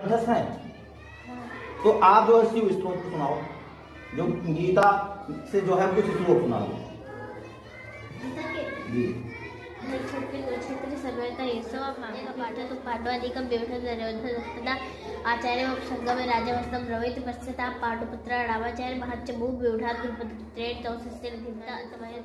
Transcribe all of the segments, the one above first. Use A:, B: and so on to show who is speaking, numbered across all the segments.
A: कंठस्थ हैं। तो आप जो है शिव स्तोत्र सुनाओ, जो गीता से जो है कुछ श्लोक सुनाओ जी।
B: आचार्य संगम राजवस्तम रवित पश्चाता पाटुपुत्र रामाचार्य महच्च भू व्यूढ़ा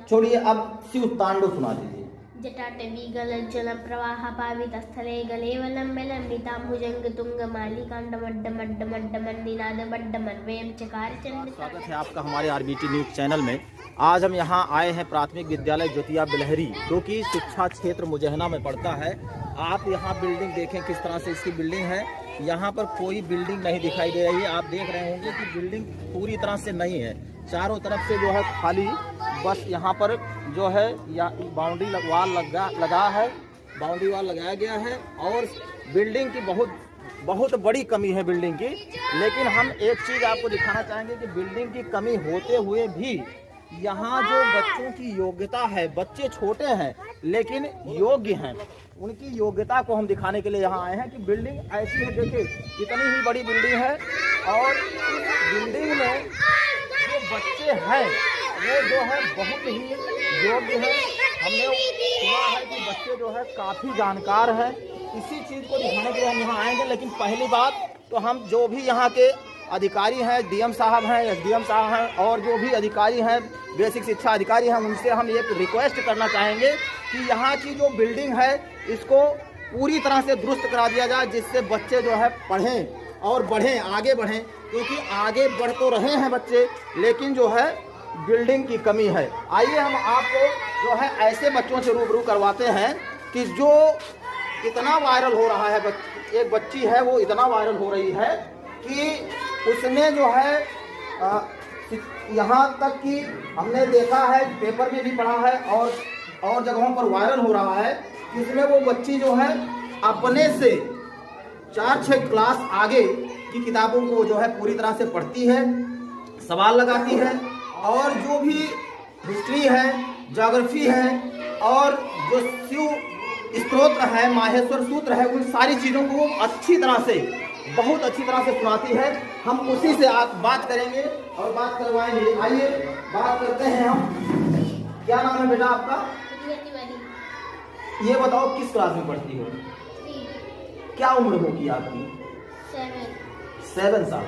A: छोड़िए, अब शिव तांडव सुना दीजिए।
B: जटाटवी गलज्जल प्रवाह पावित स्थले गलेवलं मेलम्बिताम्बुजंग तुंग मालिकांडमड्डमड्डमड्डमन्निनाद बड्डमन्वयं चकार चंड।
A: स्वागत है आपका हमारे आरबीटी न्यूज चैनल में। आज हम यहाँ आए हैं प्राथमिक विद्यालय ज्योतिया बिलहरी, जो कि शिक्षा क्षेत्र मुजहना में पड़ता है। आप यहाँ बिल्डिंग देखें किस तरह से इसकी बिल्डिंग है। यहाँ पर कोई बिल्डिंग नहीं दिखाई दे रही है। आप देख रहे होंगे कि बिल्डिंग पूरी तरह से नहीं है, चारों तरफ से जो है खाली, बस यहाँ पर जो है या बाउंड्री वाल लगा है, बाउंड्री वाल लगाया गया है। और बिल्डिंग की बहुत बड़ी कमी है बिल्डिंग की। लेकिन हम एक चीज़ आपको दिखाना चाहेंगे कि बिल्डिंग की कमी होते हुए भी यहाँ जो बच्चों की योग्यता है, बच्चे छोटे हैं लेकिन योग्य हैं, उनकी योग्यता को हम दिखाने के लिए यहाँ आए हैं कि बिल्डिंग ऐसी है। देखिए कितनी ही बड़ी बिल्डिंग है, और बिल्डिंग में जो बच्चे हैं वो जो है बहुत ही योग्य है। हमने सुना है कि बच्चे जो है काफ़ी जानकार हैं। इसी चीज़ को दिखाने के लिए हम यहाँ आएंगे। लेकिन पहली बात तो हम जो भी यहाँ के अधिकारी हैं, डीएम साहब हैं, एसडीएम साहब हैं, और जो भी अधिकारी हैं, बेसिक शिक्षा अधिकारी हैं, उनसे हम एक रिक्वेस्ट करना चाहेंगे कि यहाँ की जो बिल्डिंग है इसको पूरी तरह से दुरुस्त करा दिया जाए, जिससे बच्चे जो है पढ़ें और बढ़ें, आगे बढ़ें। क्योंकि आगे बढ़ तो रहे हैं बच्चे, लेकिन जो है बिल्डिंग की कमी है। आइए हम आपको जो है ऐसे बच्चों से रूबरू करवाते हैं कि जो इतना वायरल हो रहा है। एक बच्ची है, वो इतना वायरल हो रही है कि उसने जो है यहाँ तक कि हमने देखा है, पेपर में भी पढ़ा है और जगहों पर वायरल हो रहा है कि इसमें वो बच्ची जो है अपने से 4-6 क्लास आगे की किताबों को जो है पूरी तरह से पढ़ती है, सवाल लगाती है, और जो भी हिस्ट्री है, ज्योग्राफी है, और जो शिव स्तोत्र है, माहेश्वर सूत्र है, उन सारी चीज़ों को अच्छी तरह से, बहुत अच्छी तरह से सुनाती है। हम उसी से आप बात करेंगे और बात करवाएंगे। आइए बात करते हैं हम। क्या नाम है बेटा आपका? ये बताओ किस क्लास में पढ़ती हो? क्या उम्र होगी आपकी? 7 साल।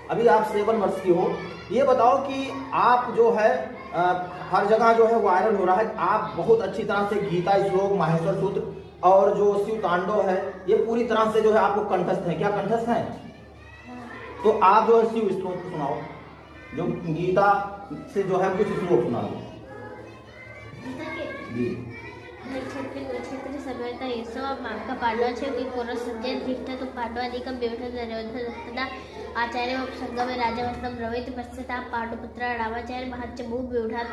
A: अभी आप 7 वर्ष की हो। ये बताओ कि आप जो है हर जगह जो है वायरल हो रहा है, आप बहुत अच्छी तरह से गीता श्लोक, माहेश्वर सूत्र और जो शिव तांडव है, ये पूरी तरह से जो है आपको कंठस्थ है। क्या कंठस्थ है? तो आप जो है शिव स्तोत्र सुनाओ, जो गीता से जो है कुछ श्लोक सुनाओ जी।
B: आचार्य संगम राजवस्तम रवित पश्चाता पाटुपुत्र रामाचार्य महच्च भू व्यूढ़ा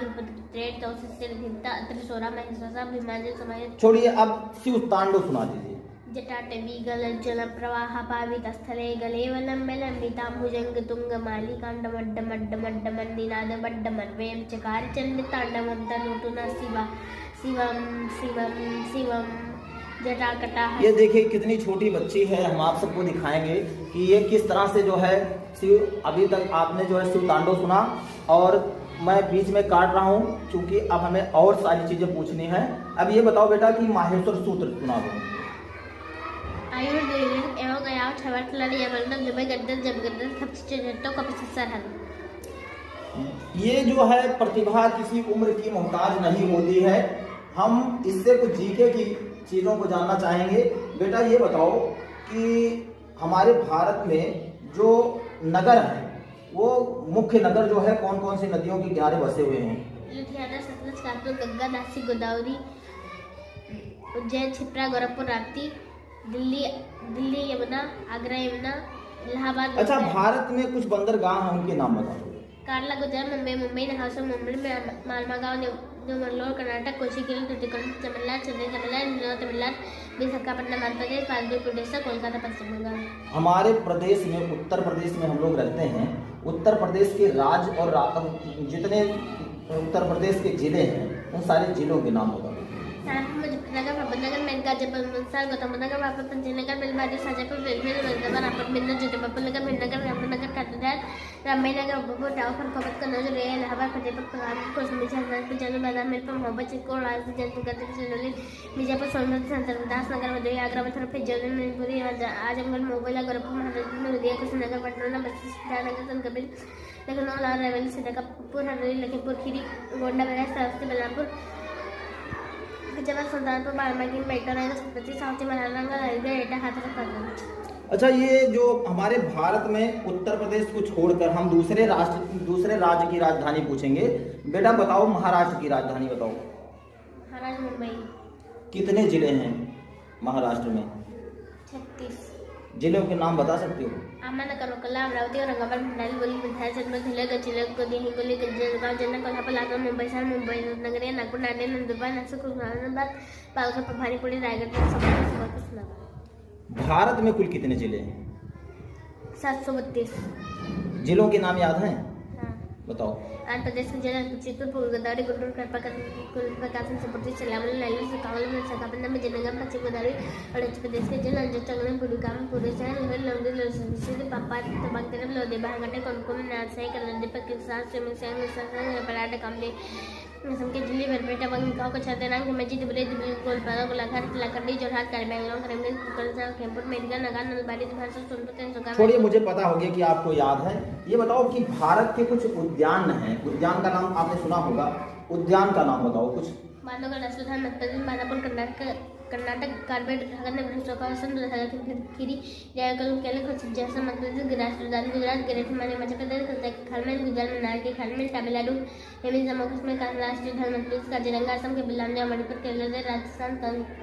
A: छोड़िए, अब शिव तांडव सुना दीजिए।
B: जटाटवी गलज्जल प्रवाह पावित स्थले गलेवलं मेलम्बिताम्बुजंग तुंग मालिकांडमड्डमड्डमड्डमन्निनाद बड्डमन्वयं चकार चंड तांडवं तनोतुना शिवा शिवम शिवम शिवम जटाकटा।
A: ये देखिए कितनी छोटी बच्ची है। हम आप सबको दिखाएंगे कि ये किस तरह से जो है शिव, अभी तक आपने जो है शिव तांडव सुना, और मैं बीच में काट रहा हूँ क्योंकि अब हमें और सारी चीजें पूछनी है। अब ये बताओ बेटा कि माहेश्वर सूत्र सुना दो। ये जो है प्रतिभा किसी उम्र की मोहताज नहीं होती है। हम इससे कुछ जीके की चीज़ों को जानना चाहेंगे। बेटा ये बताओ कि हमारे भारत में जो नगर हैं, वो मुख्य नगर जो है कौन कौन सी नदियों के किनारे बसे हुए हैं?
B: लुधियाना, सतलज, कानपुर, गंगा, नासिक, गोदावरी, उज्जैन, छिप्रा, गोरखपुर, राप्ती, दिल्ली यमुना, आगरा यमुना, इलाहाबाद।
A: अच्छा, भारत में कुछ बंदरगाह हैं, उनके नाम बताओ।
B: कार्ला, गुजरात, मुंबई, नहासा, मुंबई में मालमागांव, न्यू मंगलोर, कर्नाटक, कोचीकिल, तुतिकोरिन, तमिलनाडु, चेन्नई तमिलनाडु, विशाखापट्टनम आंध्र प्रदेश, पालघर उड़ीसा, कोलकाता पश्चिम बंगाल।
A: हमारे प्रदेश में, उत्तर प्रदेश में हम लोग रहते हैं। उत्तर प्रदेश के राज्य और जितने उत्तर प्रदेश के जिले हैं, उन सारे जिलों के नाम बताओ।
B: मुजफ्फरनगर, प्रबंधनगर, गाजीपुर मुंसार गौतम नगर बापर पंचनगर बेलबारी शाजापुर बेलखेल मर्दाबाद रामपुर बिंदर ज्योतिबापुर नगर भिंडनगर रामपुर नगर काटदार रामबाई नगर बबूर टावर खबत कन्नौज रेया इलाहाबाद फतेहपुर परागपुर कोसंबी शाहजहांपुर जालू बाजार मिरपुर मोहब्बत चित्तौड़ राजपुर जयपुर गदर चंदौली बीजापुर सोनभद्र संतरदास नगर भदोही आगरा मथुरा फिर मैनपुरी आजमगढ़ मोगला गोरखपुर महाराजपुर नदिया कुशीनगर पटना बस्ती सिद्धार्थनगर संतकबीर लखनऊ लाल रायबरेली सीतापुर हरदोई लखीमपुर खीरी गोंडा बहराइच श्रावस्ती बलरामपुर जवाहर सुल्तानपुर बाराबंकी बेटर छत्रपति सावती महाराजगंज रायगढ़ एटा हाथरस।
A: अच्छा, ये जो हमारे भारत में उत्तर प्रदेश को छोड़कर हम दूसरे राज्य की राजधानी पूछेंगे। बेटा बताओ, महाराष्ट्र की राजधानी बताओ।
B: महाराष्ट्र मुंबई।
A: कितने जिले हैं महाराष्ट्र में?
B: 36।
A: जिलों के नाम बता सकते हो?
B: अहमदनगर, अकोला, अमरावती, औरंगाबाद, भंडारी, बोली, विंध्याचल, जन्म, धिले, गडचिरोली, हिंगोली, जळगाव, जालना, कोल्हापूर, लातूर, मुंबई शहर, मुंबई नगरी, नागपूर, नांदेड, नंदुरबार, नाशिक, उस्मानाबाद, पालघर, प्रभारी, पुणे, रायगढ़, सोलापूर।
A: भारत में कुल कितने जिले हैं?
B: 732।
A: जिलों के नाम याद हैं?
B: हाँ।
A: बताओ।
B: आंध्र प्रदेश के जिला चित्तूर, पूर्व गोदावरी, गुंटूर, प्रकाशन, सुपुत्री, चलामल, नैली, श्रीकाकुलम, विशाखापट्टनम, विजयनगर, पश्चिम गोदावरी, अरुणाचल प्रदेश के जिला चंगलम, पुडुकाम, पुरुषहर, लौंडी, लोहरदगा, पापा, तबांग, लोदेबा, घाटे, कोनकुम, नाथसाई, कलंदीपक, किसान, स्विमिंग, पराठा, कामले, असम के दिल्ली, बरपेटा, बंगाल को छतरपुर, हिमाचल, दुबई, गोलपारा, गोलाघाट, लाखंडी, जोरहाट, बेंगलोर, करीमगंज, कुकरजा, खेमपुर, मेडगा, नगार, नलबाड़ी, भाषा, सोनभद्र,
A: छोड़िए, मुझे पता हो गया कि आपको याद है। ये बताओ कि भारत के कुछ उद्यान हैं, उद्यान का नाम आपने सुना होगा, उद्यान का नाम बताओ कुछ।
B: बांधवगढ़ राष्ट्रीय उद्यान मध्य प्रदेश, बांदापुर कर्नाटक, कार्बेट खीरी, जयकल, जैसा मध्य प्रदेश, राष्ट्रीय उद्यान गुजरात, गिरिराज, हिमाचल प्रदेश, खालमेन, गुजरात, मनार के खालमेन, तमिलनाडु, हेमिन, जम्मू कश्मीर, राष्ट्रीय उद्यान मध्य प्रदेश, काजीरंगा, असम के बिलामजा, मणिपुर, केरल, राजस्थान,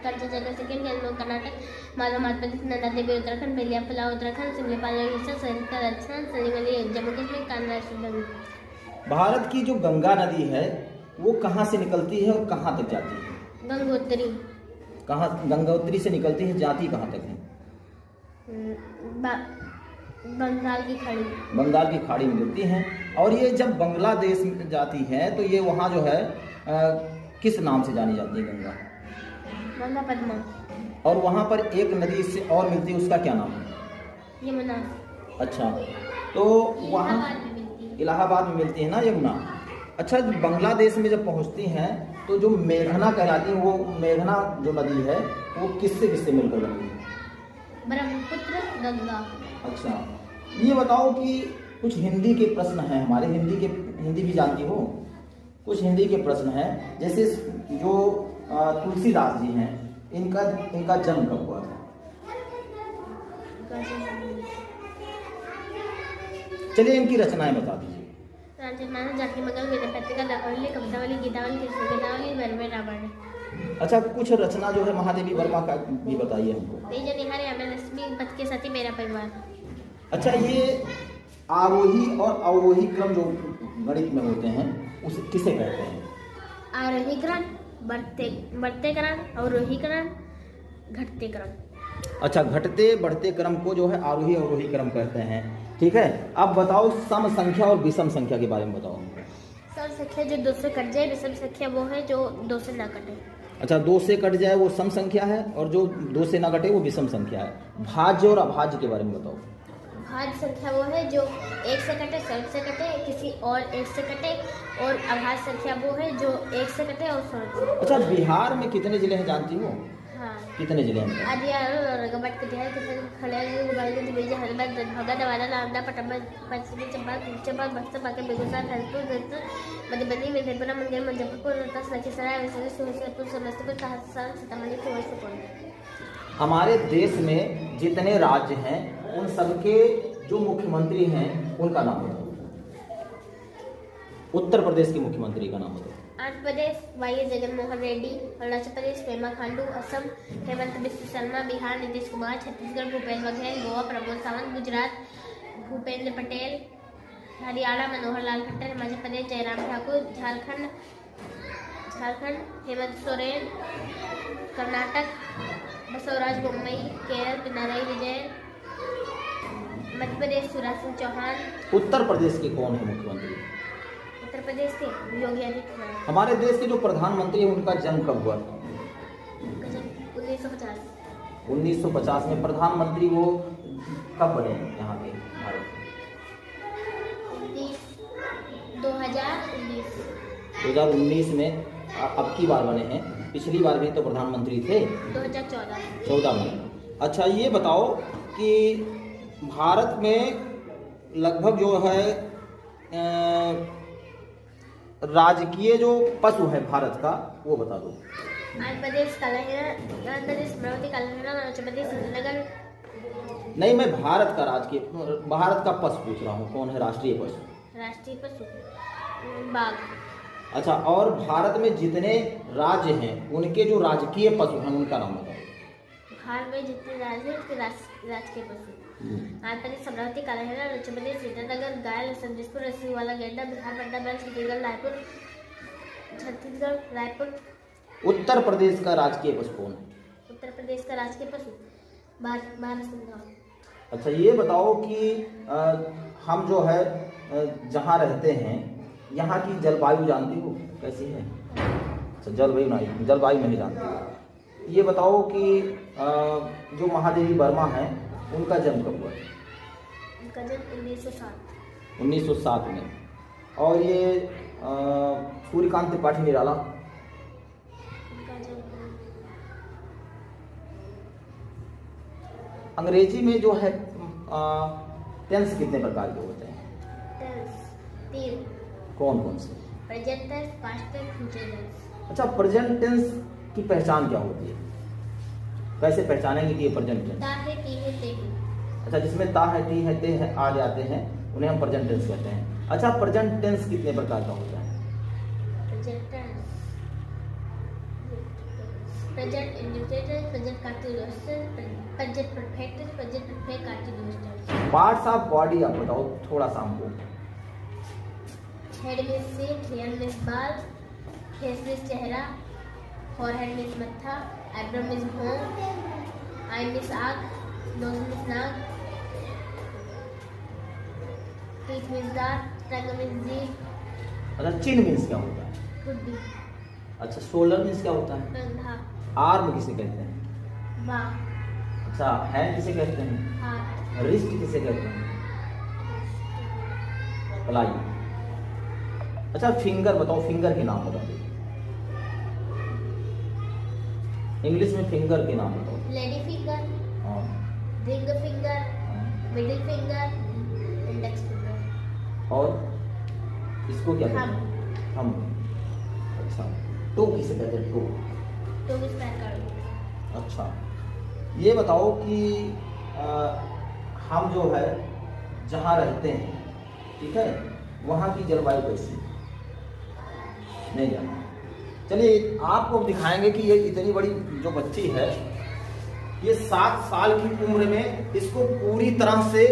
B: कंचनजंगा, सिक्किम, कनाटक, मालवा, मध्य प्रदेश, नंदा देवी, उत्तराखंड, बेलिया, फुलाव, उत्तराखंड, सिमलीपाल, उड़ीसा, सरिस्का, राजस्थान, सलीमली, जम्मू कश्मीर, कानरा, राष्ट्रीय उद्यान।
A: भारत की जो गंगा नदी है वो कहाँ से निकलती है और कहाँ तक जाती है?
B: गंगोत्री।
A: कहाँ? गंगोत्री से निकलती है, जाती कहाँ तक है?
B: बंगाल की खाड़ी।
A: बंगाल की खाड़ी में गिरती हैं। और ये जब बांग्लादेश में जाती है तो ये वहाँ जो है किस नाम से जानी जाती है गंगा?
B: गंगा पद्मा।
A: और वहाँ पर एक नदी इससे और मिलती है, उसका क्या नाम है?
B: यमुना।
A: अच्छा, तो वहाँ इलाहाबाद में मिलती है ना यमुना। अच्छा, बांग्लादेश में जब पहुँचती हैं तो जो मेघना कहलाती है, वो मेघना जो नदी है वो किससे मिलकर बनी है?
B: ब्रह्मपुत्र, गंगा।
A: अच्छा, ये बताओ कि कुछ हिंदी के प्रश्न हैं हमारे, हिंदी भी जानती हो? कुछ हिंदी के प्रश्न हैं, जैसे जो तुलसीदास जी हैं, इनका जन्म कब हुआ था? चलिए इनकी रचनाएं बता दीजिए।
B: रामचरितमानस, जानकी मंगल, वेदपत्रिका, दावावली, कवितावली, गीतावली, कृष्णगीतावली, वरवे रावण।
A: अच्छा, कुछ रचना जो है महादेवी वर्मा का भी बताइए हमको।
B: तेज निहार, लक्ष्मी, पथ के साथी, मेरा परिवार।
A: अच्छा, ये आरोही और अवरोही क्रम जो गणित में होते हैं उसे किसे कहते हैं?
B: आरोही क्रम, बढ़ते क्रम, अवरोही क्रम, घटते क्रम।
A: अच्छा, घटते बढ़ते क्रम को जो है आरोही अवरोही क्रम कहते हैं। ठीक है, अब बताओ सम संख्या और विषम संख्या के बारे में बताओ।
B: सम संख्या जो 2 से कट जाए, विषम संख्या वो है जो 2 से ना कटे।
A: अच्छा, 2 से कट जाए वो सम संख्या है और जो 2 से ना कटे वो विषम संख्या है। भाज्य और अभाज्य के बारे में बताओ।
B: भाज्य संख्या वो है जो 1 से कटे, 100 से कटे, किसी और 1 से कटे, और अभाज्य संख्या वो है जो 1 से कटे और 100 से।
A: अच्छा, बिहार में कितने जिले हैं जानती हो?
B: हाँ।
A: कितने जिले हैं?
B: अदियार, औरंगाबाद, कटिहार, खगड़िया, गोपालगंज, बेगूसराय, दरभंगा, नवादा, नालंदा, पटना, पश्चिमी चंपारण, बक्सर, बांका, बेगूसराय, भरतपुर, मधुबनी, मेदिनीपुर, मुंगेर, मुजफ्फरपुर, रोहतास, लखीसराय, वैशाली, सूरजपुर, समस्तीपुर, सहरसा, सीतामढ़ी, फिरोजपुर। हमारे देश में जितने राज्य हैं उन सबके जो मुख्यमंत्री हैं उनका नाम बताओ। उत्तर प्रदेश के मुख्यमंत्री का नाम बताओ। आंध्र प्रदेश वाई जगनमोहन रेड्डी, अरुणाचल प्रदेश पेमा खांडू, असम हेमंत बिस्व शर्मा, बिहार नीतीश कुमार, छत्तीसगढ़ भूपेश बघेल, गोवा प्रमोद सावंत, गुजरात भूपेंद्र पटेल, हरियाणा मनोहर लाल खट्टर, हिमाचल प्रदेश जयराम ठाकुर, झारखंड हेमंत सोरेन, कर्नाटक बसवराज बोम्मई, केरल पिनाराई विजयन, मध्य प्रदेश शिवराज सिंह चौहान। उत्तर प्रदेश के कौन है मुख्यमंत्री? उत्तर प्रदेश के योगी आदित्यनाथ। हमारे देश के जो प्रधानमंत्री है उनका जन्म कब हुआ था? 1950।
A: 1950 में प्रधानमंत्री वो कब बने यहाँ के भारत के?
B: 2019।
A: 2019 में अब की बार बने हैं, पिछली बार भी तो प्रधानमंत्री थे 14 में। अच्छा ये बताओ कि भारत में लगभग जो है राजकीय जो पशु है भारत का वो बता दो।
B: आंध्र प्रदेश अमरावती कालांगीर अरुणाचल प्रदेश श्रीनगर।
A: नहीं, मैं भारत का राजकीय, भारत का पशु पूछ रहा हूँ, कौन है राष्ट्रीय पशु?
B: राष्ट्रीय पशु बाघ।
A: अच्छा, और भारत में जितने राज्य हैं उनके जो राजकीय पशु हैं उनका नाम बताओ।
B: भारत में जितने राज्य हैं उसके राजकीय पशु आंध्र प्रदेश अमरावती कालांगीर अरुणाचल प्रदेश श्रीनगर गाय लहसुन जसपुर रस्सी वाला गेंडा बिहार पटना बैल छत्तीसगढ़ रायपुर।
A: उत्तर प्रदेश का राजकीय पशु कौन है?
B: उत्तर प्रदेश का राजकीय पशु बारहसिंगा।
A: अच्छा ये बताओ कि हम जो है जहाँ रहते हैं यहाँ की जलवायु जानती हो कैसी है? अच्छा जलवायु नहीं जानती हो। ये बताओ कि जो महादेवी वर्मा है उनका जन्म कब हुआ?
B: उनका जन्म
A: 1907 में। और ये सूर्यकांत त्रिपाठी निराला
B: उनका जन्म
A: अंग्रेजी में जो है टेंस कितने प्रकार के होते हैं?
B: 3।
A: कौन से?
B: Present tense, past tense, future tense.
A: अच्छा, प्रेजेंट टेंस की पहचान क्या होती है? कैसे पहचानेंगे कि ये प्रेजेंट टेंस?
B: ता है, टी है, ते है।
A: अच्छा, जिसमें ता है, टी है, ते है आ जाते हैं उन्हें हम प्रेजेंट टेंस कहते हैं। अच्छा, प्रेजेंट टेंस कितने प्रकार का होता है?
B: Present tense, present indicator, present continuous tense, present perfect tense, present perfect continuous tense.
A: Parts of body आप बताओ थोड़ा सा हमको।
B: हेड मीन्स सिर, हेयर मीन्स बाल, फेस मीन्स चेहरा, फोरहेड मीन्स मत्था, आईब्रो मीन्स भौं, आई मीन्स आँख, नोज मीन्स नाक, टीथ मीन्स दांत, टंग मीन्स जीभ।
A: अच्छा, चिन मीन्स क्या होता है?
B: ठुड्डी।
A: अच्छा, शोल्डर मीन्स क्या होता है?
B: कंधा।
A: आर्म किसे कहते हैं?
B: बाँह।
A: अच्छा, हैंड किसे कहते हैं?
B: हाथ।
A: रिस्ट किसे कहते हैं? कलाई। अच्छा, फिंगर बताओ, फिंगर के नाम बता दो। इंग्लिश में फिंगर के नाम बताओ।
B: लेडी फिंगर,
A: हाँ,
B: रिंग फिंगर,
A: हाँ।
B: Middle finger, index finger.
A: और इसको क्या कहते हैं? हम। अच्छा, टो किसे कहते हैं? टो।
B: तो मीन्स पैर का।
A: अच्छा, ये बताओ कि हम जो है जहाँ रहते हैं, ठीक है, वहाँ की जलवायु कैसी? नहीं जानते। चलिए आपको दिखाएंगे कि ये इतनी बड़ी जो बच्ची है, ये 7 साल की उम्र में इसको पूरी तरह से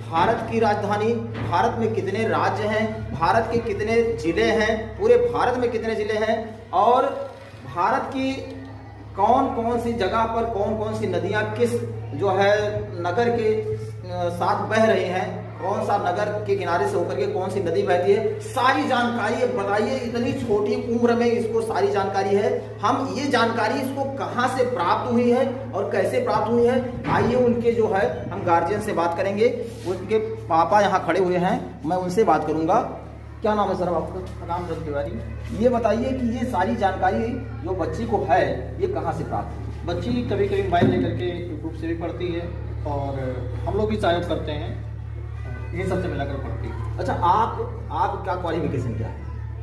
A: भारत की राजधानी, भारत में कितने राज्य हैं, भारत के कितने जिले हैं, पूरे भारत में कितने जिले हैं, और भारत की कौन कौन सी जगह पर कौन कौन सी नदियां किस जो है नगर के साथ बह रही हैं, कौन सा नगर के किनारे से होकर के कौन सी नदी बहती है, सारी जानकारी बताइए। इतनी छोटी उम्र में इसको सारी जानकारी है। हम ये जानकारी इसको कहाँ से प्राप्त हुई है और कैसे प्राप्त हुई है, आइए उनके जो है हम गार्जियन से बात करेंगे। उनके पापा यहाँ खड़े हुए हैं, मैं उनसे बात करूँगा। क्या नाम है सर आपका?
C: रामचंद्र तिवारी।
A: ये बताइए कि ये सारी जानकारी जो बच्ची को है ये कहाँ से प्राप्त हुई?
C: बच्ची कभी कभी मोबाइल लेकर के यूट्यूब से भी पढ़ती है और हम लोग भी सहयोग करते हैं, ये सबसे मिलाकर पढ़ती है।
A: अच्छा, आप क्या क्वालिफिकेशन क्या है?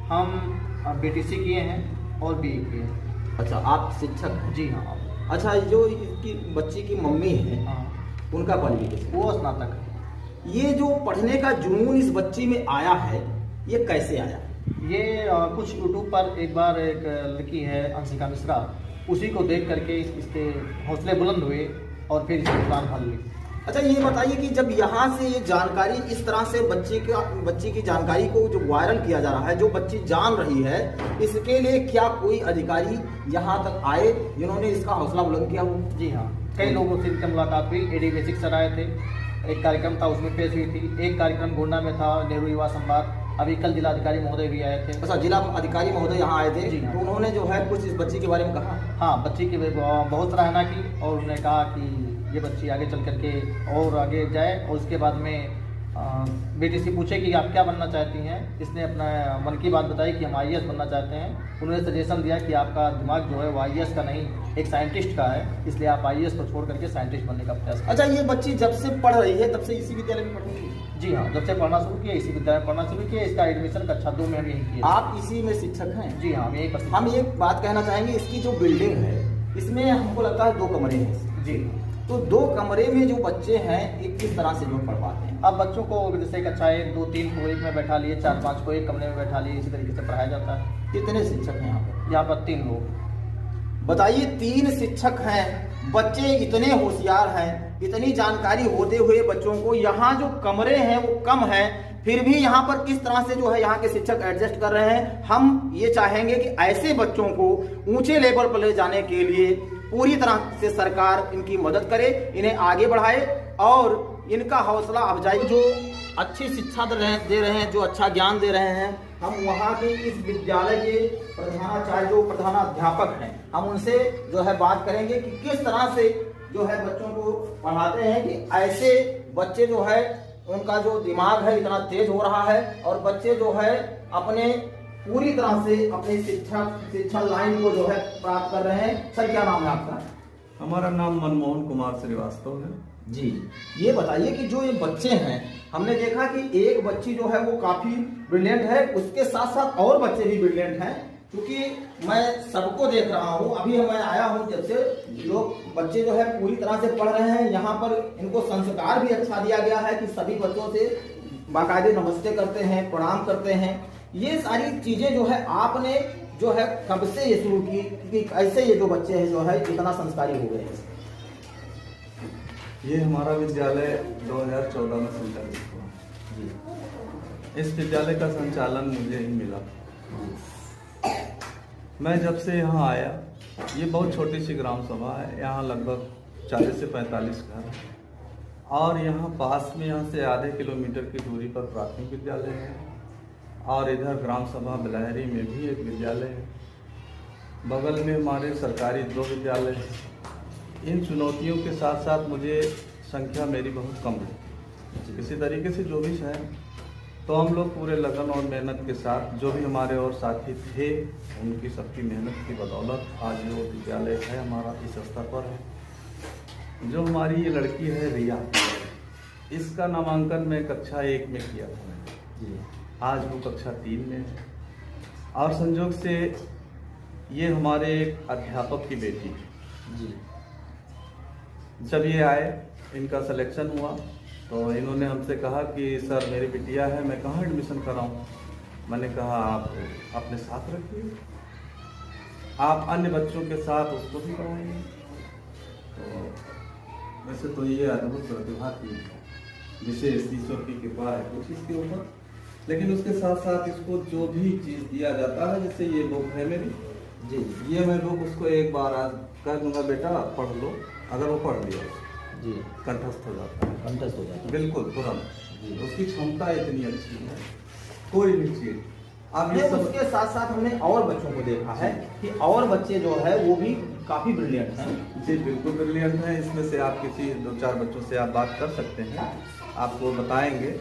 C: हम BTC किए हैं और BE किए हैं।
A: अच्छा, आप शिक्षक हैं?
C: जी हाँ।
A: अच्छा, जो इसकी बच्ची की मम्मी है
C: हाँ,
A: उनका क्वालिफिकेशन?
C: वो स्नातक है।
A: ये जो पढ़ने का जुनून इस बच्ची में आया है ये कैसे आया?
C: ये कुछ यूट्यूब पर एक बार एक लड़की है अंशिका मिश्रा, उसी को देख करके इसके हौसले बुलंद हुए और फिर इसकी उड़ान भर ली।
A: अच्छा, ये बताइए कि जब यहाँ से ये जानकारी इस तरह से बच्ची की जानकारी को जो वायरल किया जा रहा है, जो बच्ची जान रही है, इसके लिए क्या कोई अधिकारी यहाँ तक आए जिन्होंने इसका हौसला बुलंद किया हो?
C: जी हाँ, कई लोगों से इनकी मुलाकात हुई। AD बेसिक सर आए थे, एक कार्यक्रम था उसमें पेश हुई थी। एक कार्यक्रम गोंडा में था, नेहरू युवा संवाद, अभी कल जिलाधिकारी महोदय भी आए थे।
A: अच्छा, जिला अधिकारी महोदय यहाँ आए थे,
C: जी हाँ।
A: तो उन्होंने जो है कुछ इस बच्ची के बारे में कहा।
C: हाँ, बच्ची की बहुत सराहना की और उन्होंने कहा कि ये बच्ची आगे चल करके और आगे जाए। और उसके बाद में बेटी से पूछे कि आप क्या बनना चाहती हैं। इसने अपना मन की बात बताई कि हम IAS बनना चाहते हैं। उन्होंने सजेशन दिया कि आपका दिमाग जो है वो IAS का नहीं, एक साइंटिस्ट का है, इसलिए आप IAS को छोड़ करके साइंटिस्ट बनने का प्रयास करें।
A: अच्छा, ये बच्ची जब से पढ़ रही है तब से इसी विद्यालय में पढ़ रही है?
C: जी हाँ, जब से पढ़ना शुरू किया इसी विद्यालय में पढ़ना शुरू किया। इसका एडमिशन कक्षा 2 में हम यही किए।
A: आप इसी में शिक्षक हैं?
C: जी हाँ, हम यही पर।
A: हम ये बात कहना चाहेंगे, इसकी जो बिल्डिंग है इसमें हमको लगता है 2 कमरे हैं।
C: जी,
A: तो 2 कमरे में जो बच्चे हैं एक किस तरह से जो पढ़ पाते हैं?
C: अब बच्चों को जैसे कक्षा 1, 2, 3 को एक में बैठा लिए, 4, 5 को एक कमरे में बैठा लिए, इसी तरीके से पढ़ाया जाता है।
A: कितने शिक्षक हैं यहाँ पर?
C: यहाँ पर 3 लोग।
A: बताइए, 3 शिक्षक हैं, बच्चे इतने होशियार हैं, इतनी जानकारी होते हुए बच्चों को यहाँ जो कमरे हैं वो कम हैं, फिर भी यहाँ पर किस तरह से जो है यहाँ के शिक्षक एडजस्ट कर रहे हैं। हम ये चाहेंगे कि ऐसे बच्चों को ऊंचे लेवल पर ले जाने के लिए पूरी तरह से सरकार इनकी मदद करे, इन्हें आगे बढ़ाए और इनका हौसला अफजाई। जो अच्छी शिक्षा दे रहे हैं, जो अच्छा ज्ञान दे रहे हैं, हम वहाँ के इस विद्यालय के प्रधानाचार्य जो प्रधानाध्यापक हैं, हम उनसे जो है बात करेंगे कि किस तरह से जो है बच्चों को पढ़ाते हैं कि ऐसे बच्चे जो है उनका जो दिमाग है इतना तेज हो रहा है और बच्चे जो है अपने पूरी तरह से अपनी शिक्षा लाइन को जो है प्राप्त कर रहे हैं। सर, क्या नाम है आपका?
D: हमारा नाम मनमोहन कुमार श्रीवास्तव है।
A: जी, ये बताइए कि जो ये बच्चे हैं, हमने देखा कि एक बच्ची जो है वो काफी ब्रिलियंट है, उसके साथ साथ और बच्चे भी ब्रिलियंट हैं। क्योंकि मैं सबको देख रहा हूँ, अभी मैं आया हूँ जब से, लोग बच्चे जो है पूरी तरह से पढ़ रहे हैं। यहाँ पर इनको संस्कार भी अच्छा दिया गया है कि सभी बच्चों से बाकायदे नमस्ते करते हैं, प्रणाम करते हैं। ये सारी चीजें जो है आपने जो है कब से ये शुरू की कि ऐसे ये जो बच्चे हैं जो है इतना संस्कारी हो गए हैं?
D: ये हमारा विद्यालय 2014 में संचालित हुआ। इस विद्यालय का संचालन मुझे ही मिला। मैं जब से यहाँ आया, ये बहुत छोटी सी ग्राम सभा है, यहाँ लगभग 40 से 45 घर हैं और यहाँ पास में, यहाँ से आधे किलोमीटर की दूरी पर प्राथमिक विद्यालय है और इधर ग्राम सभा बिलहरी में भी एक विद्यालय है। बगल में हमारे सरकारी 2 विद्यालय हैं। इन चुनौतियों के साथ साथ मुझे संख्या मेरी बहुत कम है। इसी तरीके से जो भी है, तो हम लोग पूरे लगन और मेहनत के साथ, जो भी हमारे और साथी थे, उनकी सबकी मेहनत की बदौलत आज वो विद्यालय है हमारा इस स्तर पर है। जो हमारी ये लड़की है रिया, इसका नामांकन मैं कक्षा 1 में किया था, आज वो कक्षा 3 में है। और संयोग से ये हमारे एक अध्यापक की बेटी है जी। जब ये आए, इनका सिलेक्शन हुआ, तो इन्होंने हमसे कहा कि सर मेरी बिटिया है, मैं कहाँ एडमिशन कराऊँ। मैंने कहा आप अपने साथ रखिए, आप अन्य बच्चों के साथ उसको भी पढ़ाइए। तो वैसे तो ये अद्भुत प्रतिभा की विशेष ईश्वर की कृपा है कुछ इसके ऊपर, लेकिन उसके साथ साथ इसको जो भी चीज़ दिया जाता है, जैसे ये बुक है मेरी जी, ये मैं बुक उसको एक बार आज कह दूँगा बेटा पढ़ लो, अगर वो पढ़ लिया जी कंठस्थ हो जाता है,
A: कंठस्थ हो जाता है
D: बिल्कुल तुरंत। उसकी क्षमता इतनी अच्छी है, कोई भी चीज। अब ये सब
A: उसके साथ साथ हमने और बच्चों को देखा है कि और बच्चे जो है वो भी काफी ब्रिलियंट हैं।
D: जी बिल्कुल ब्रिलियंट हैं। इसमें से आप किसी 2-4 बच्चों से आप बात कर सकते हैं, आपको बताएंगे।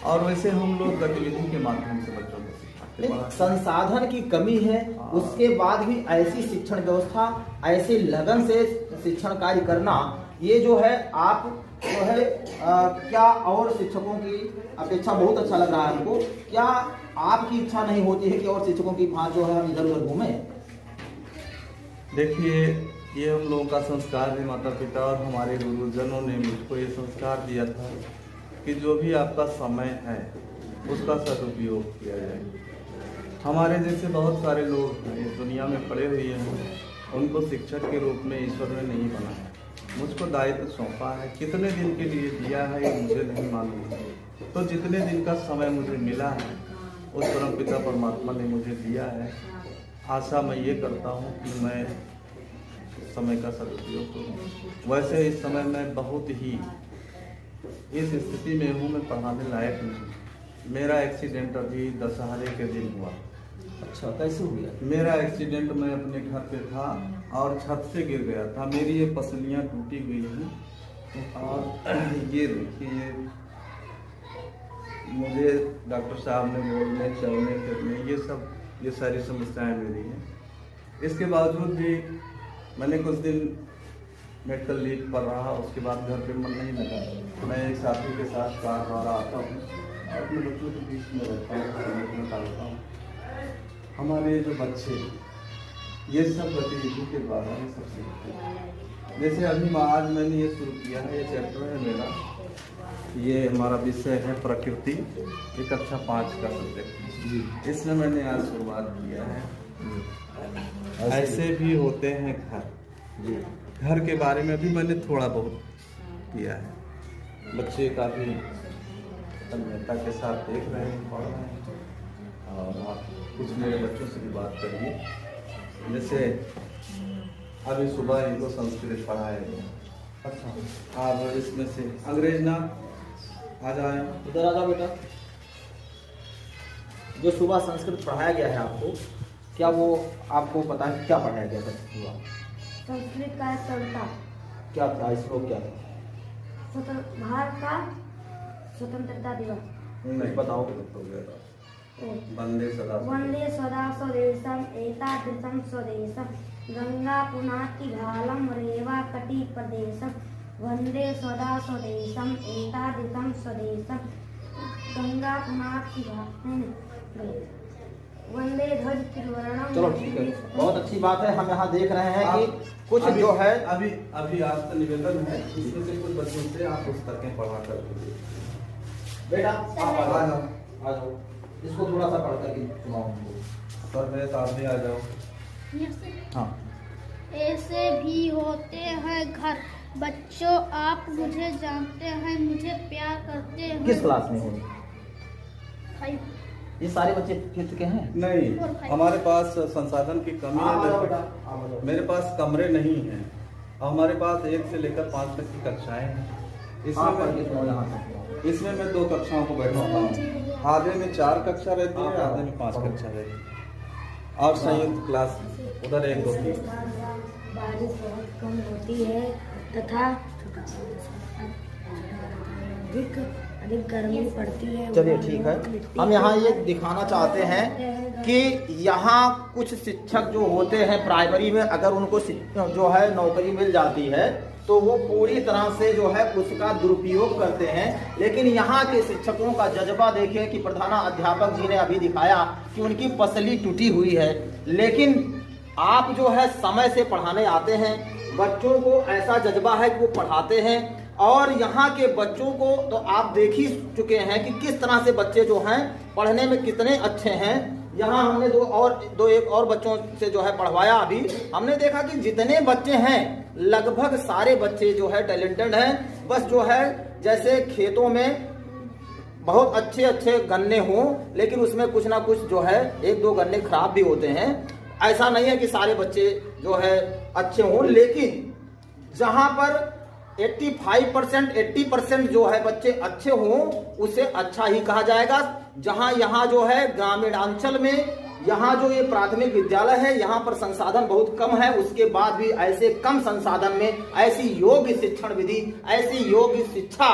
D: और वैसे हम लोग गतिविधि के माध्यम से बच्चों को सिखाते हैं।
A: संसाधन की कमी है, उसके बाद भी ऐसी शिक्षण व्यवस्था, ऐसे लगन से शिक्षण कार्य करना, ये जो है आप जो है क्या और शिक्षकों की अपेक्षा बहुत अच्छा लग रहा है हमको। क्या आपकी इच्छा नहीं होती है कि और शिक्षकों की भांति जो है हम इधर उधर घूमें?
D: देखिए, ये हम लोगों का संस्कार है। माता पिता और हमारे गुरुजनों ने मुझको ये संस्कार दिया था कि जो भी आपका समय है उसका सदुपयोग किया जाए। हमारे जैसे बहुत सारे लोग इस दुनिया में पड़े हुए हैं, उनको शिक्षक के रूप में ईश्वर ने नहीं बनाया। मुझको दायित्व सौंपा है, कितने दिन के लिए दिया है ये मुझे नहीं मालूम है। तो जितने दिन का समय मुझे मिला है उस परम पिता परमात्मा ने मुझे दिया है। आशा मैं ये करता हूँ कि मैं समय का सदुपयोग करूँ। वैसे इस समय मैं बहुत ही इस स्थिति में हूँ, मैं पढ़ाने लायक नहीं। मेरा एक्सीडेंट अभी दशहरे के दिन हुआ।
A: अच्छा, कैसे हो गया?
D: मेरा एक्सीडेंट, मैं अपने घर पे था और छत से गिर गया था। मेरी ये पसलियाँ टूटी हुई हैं और ये देखिए, ये मुझे डॉक्टर साहब ने बोलने चलने फिरने ये सारी समस्याएं मेरी हैं। इसके बावजूद भी मैंने कुछ दिन मेडिकल लीव पर रहा, उसके बाद घर पे मन नहीं लगा। मैं एक साथी के साथ कार द्वारा आता हूँ, अपने बच्चों के बीच में रहता हूँ, समय निकालता हूँ। हमारे जो बच्चे ये सब गतिविधि के द्वारा ये सब सीखते हैं। जैसे अभी आज मैंने ये शुरू किया है, ये चैप्टर है मेरा, ये हमारा विषय है प्रकृति, एक कक्षा 5 का सब्जेक्ट। इसमें मैंने आज शुरुआत किया है। ऐसे भी होते हैं घर, घर के बारे में भी मैंने थोड़ा बहुत किया है। बच्चे काफ़ी तन्मयता के साथ देख रहे हैं, पढ़ रहे हैं, और आप कुछ मेरे बच्चों से भी बात करिए। जैसे अभी सुबह इनको संस्कृत पढ़ाया गया। अच्छा, आप इसमें से अंग्रेज ना आ जाए,
A: इधर आ जाओ बेटा। जो सुबह संस्कृत पढ़ाया गया है आपको, क्या वो आपको पता है क्या पढ़ाया गया था सुबह?
E: संस्कृत का संता
A: क्या था, श्लोक क्या था?
E: भारत का स्वतंत्रता दिवस।
D: नहीं
A: बताओ।
D: वंदे सदा
E: वंदे सदा स्वदेशम एतादृशं स्वदेशम गंगा पुनाति घालम रेवा कटि प्रदेशम वंदे सदा स्वदेशम एतादृशं स्वदेशम गंगा पुनाति घालम वंदे ध्वज त्रिवर्णम।
A: चलो ठीक है, बहुत अच्छी बात है। हम यहाँ देख रहे हैं कि कुछ जो है
D: अभी आपसे निवेदन है, इसमें से कुछ बच्चों से आप पुस्तकें पढ़ा कर दीजिए।
A: बेटा आप आ जाओ, इसको थोड़ा सा पढ़ करके सुनाओ हमको।
D: सर मेरे साथ भी आ जाओ।
A: हाँ।
F: ऐसे भी होते हैं घर, बच्चों आप मुझे जानते हैं, मुझे प्यार करते हैं।
A: किस क्लास में हो?
F: 5।
A: ये सारे बच्चे 5th के हैं?
D: नहीं, हमारे पास संसाधन की कमी है। मेरे पास कमरे नहीं हैं और हमारे पास 1 से लेकर 5 तक की कक्षाएं हैं। इसमें मैं 2 कक्षाओं को बैठाता हूँ। आधे में 4 कक्षा रहती है, आधे में 5 कक्षा रहती है, और संयुक्त क्लास उधर 1 2 3।
E: बारिश बहुत कम होती है तथा अधिक गर्मी पड़ती है।
A: चलिए ठीक है, हम यहाँ ये दिखाना चाहते हैं कि यहाँ कुछ शिक्षक जो होते हैं प्राइमरी में, अगर उनको जो है नौकरी मिल जाती है तो वो पूरी तरह से जो है उसका दुरुपयोग करते हैं। लेकिन यहाँ के शिक्षकों का जज्बा देखिए कि प्रधानाध्यापक जी ने अभी दिखाया कि उनकी पसली टूटी हुई है, लेकिन आप जो है समय से पढ़ाने आते हैं, बच्चों को ऐसा जज्बा है कि वो पढ़ाते हैं। और यहाँ के बच्चों को तो आप देख ही चुके हैं कि किस तरह से बच्चे जो हैं पढ़ने में कितने अच्छे हैं। यहाँ हमने एक और बच्चों से जो है पढ़वाया, अभी हमने देखा कि जितने बच्चे हैं लगभग सारे बच्चे जो है टैलेंटेड हैं। बस जो है जैसे खेतों में बहुत अच्छे अच्छे गन्ने हों, लेकिन उसमेन कुछ ना कुछ जो है 1-2 गन्ने खराब भी होते हैं। ऐसा नहीं है कि सारे बच्चे जो है अच्छे हों, लेकिन जहाँ पर 85% 80% जो है बच्चे अच्छे हों उसे अच्छा ही कहा जाएगा। जहां यहाँ जो है ग्रामीणांचल में यहाँ जो ये प्राथमिक विद्यालय है, यहाँ पर संसाधन बहुत कम है, उसके बाद भी ऐसे कम संसाधन में ऐसी योग्य शिक्षण विधि, ऐसी योग्य शिक्षा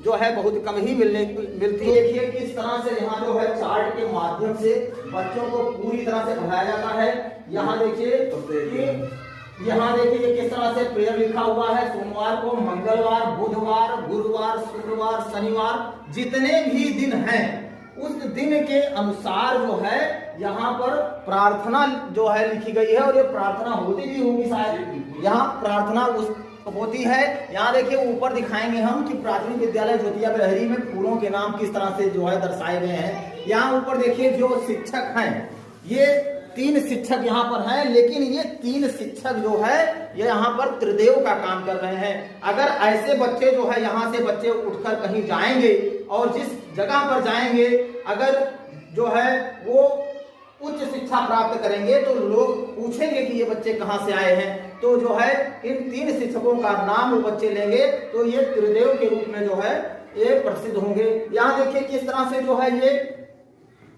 A: जो है बहुत कम ही मिलती है। देखिए किस तरह से यहाँ जो है चार्ट के माध्यम से बच्चों को पूरी तरह से पढ़ाया जाता है। यहाँ देखिए यहाँ देखिए किस तरह से प्रेयर लिखा हुआ है। सोमवार को, मंगलवार, बुधवार, गुरुवार, शुक्रवार, शनिवार, जितने भी दिन हैं उस दिन के अनुसार जो है यहाँ पर प्रार्थना जो है लिखी गई है, और ये प्रार्थना होती भी होगी शायद। यहाँ प्रार्थना होती है। यहाँ देखिए ऊपर दिखाएंगे हम कि प्राथमिक विद्यालय ज्योतिया बिलहरी में फूलों के नाम किस तरह से जो है दर्शाए गए हैं। यहाँ ऊपर देखिए जो शिक्षक हैं, ये 3 शिक्षक यहाँ पर हैं, लेकिन ये 3 शिक्षक जो है ये यहाँ पर त्रिदेव का काम कर रहे हैं। अगर ऐसे बच्चे जो है यहाँ से बच्चे उठकर कहीं जाएंगे और जिस जगह पर जाएंगे अगर जो है वो उच्च शिक्षा प्राप्त करेंगे तो लोग पूछेंगे कि ये बच्चे कहाँ से आए हैं, तो जो है इन 3 शिक्षकों का नाम वो बच्चे लेंगे तो ये त्रिदेव के रूप में जो है ये प्रसिद्ध होंगे। यहाँ देखिए किस तरह से जो है ये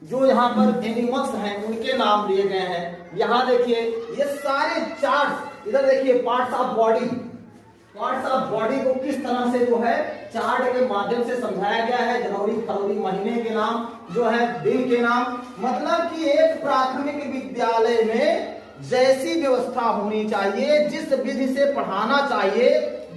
A: जो यहाँ पर एनिमल्स हैं उनके नाम दिए गए हैं। यहाँ देखिए ये सारे चार्ट्स, इधर देखिए पार्ट्स ऑफ बॉडी को किस तरह से जो है चार्ट के माध्यम से समझाया गया है। जनवरी फरवरी महीने के नाम जो है, दिन के नाम, मतलब कि एक प्राथमिक विद्यालय में जैसी व्यवस्था होनी चाहिए, जिस विधि से पढ़ाना चाहिए,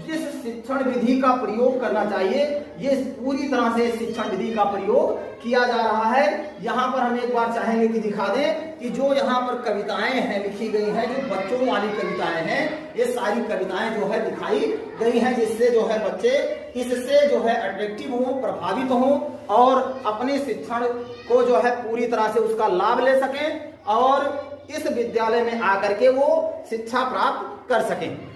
A: जिस शिक्षण विधि का प्रयोग करना चाहिए, ये पूरी तरह से शिक्षण विधि का प्रयोग किया जा रहा है। यहाँ पर हम एक बार चाहेंगे कि दिखा दें कि जो यहाँ पर कविताएं हैं लिखी गई हैं, जो बच्चों वाली कविताएं हैं, ये सारी कविताएं जो है दिखाई गई हैं, जिससे जो है बच्चे इससे जो है अट्रैक्टिव हों, प्रभावित हों और अपने शिक्षण को जो है पूरी तरह से उसका लाभ ले सकें और इस विद्यालय में आकर के वो शिक्षा प्राप्त कर सकें।